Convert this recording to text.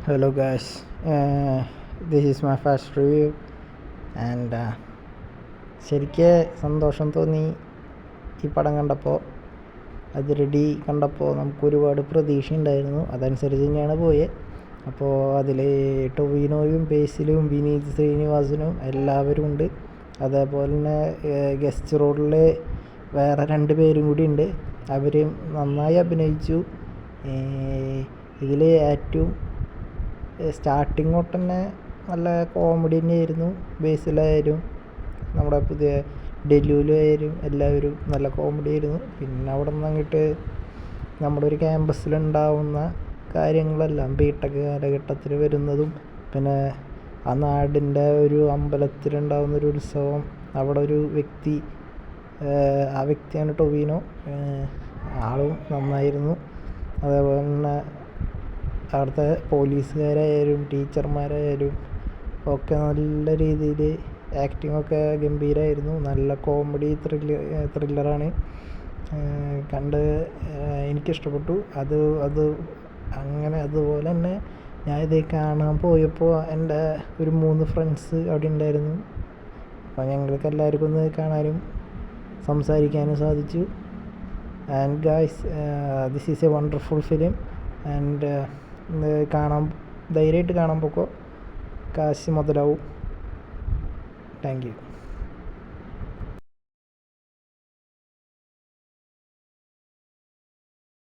Hello guys, this is my first review and ശരിക്ക് സന്തോഷം തോന്നി ഈ പടം കണ്ടപ്പോൾ. അതിരടി കണ്ടപ്പോൾ നമുക്ക് ഒരുപാട് പ്രതീക്ഷ ഉണ്ടായിരുന്നു, അതനുസരിച്ച് തന്നെയാണ് പോയത്. അപ്പോൾ അതിൽ ടൊവിനോയും ബേസിലും വിനീത് ശ്രീനിവാസനും എല്ലാവരും ഉണ്ട്. അതേപോലെ തന്നെ ഗസ്റ്റ് റോളിൽ വേറെ 2 പേരും കൂടി ഉണ്ട്. അവർ നന്നായി അഭിനയിച്ചു. ഇതിൽ ഏറ്റവും സ്റ്റാർട്ടിങ് തൊട്ട് തന്നെ നല്ല കോമഡി തന്നെയായിരുന്നു. ബേസിലായാലും നമ്മുടെ പുതിയ ഡെലുവിലായാലും എല്ലാവരും നല്ല കോമഡി ആയിരുന്നു. പിന്നെ അവിടെ നിന്ന് അങ്ങോട്ട് നമ്മുടെ ഒരു ക്യാമ്പസിലുണ്ടാവുന്ന കാര്യങ്ങളെല്ലാം ബിടെക് കാലഘട്ടത്തിൽ വരുന്നതും, പിന്നെ ആ നാടിൻ്റെ ഒരു അമ്പലത്തിലുണ്ടാവുന്നൊരു ഉത്സവം, അവിടെ ഒരു വ്യക്തി, ആ വ്യക്തിയാണ് ടൊവിനോ. ആളും നന്നായിരുന്നു. അതേപോലെ തന്നെ അവിടുത്തെ പോലീസുകാരായാലും ടീച്ചർമാരായാലും ഒക്കെ നല്ല രീതിയിൽ ആക്ടിങ്ങൊക്കെ ഗംഭീരമായിരുന്നു. നല്ല കോമഡി ത്രില്ലറാണ്. കണ്ട് എനിക്കിഷ്ടപ്പെട്ടു. അതുപോലെ തന്നെ ഞാൻ ഇത് കാണാൻ പോയപ്പോൾ എൻ്റെ ഒരു 3 ഫ്രണ്ട്സ് അവിടെ ഉണ്ടായിരുന്നു. അപ്പോൾ ഞങ്ങൾക്ക് എല്ലാവർക്കും ഒന്ന് കാണാനും സംസാരിക്കാനും സാധിച്ചു. And guys, this is A wonderful film. And ധൈര്യമായിട്ട് കാണാൻ പോക്കോ, കാശ് മുതലാവും. Thank you.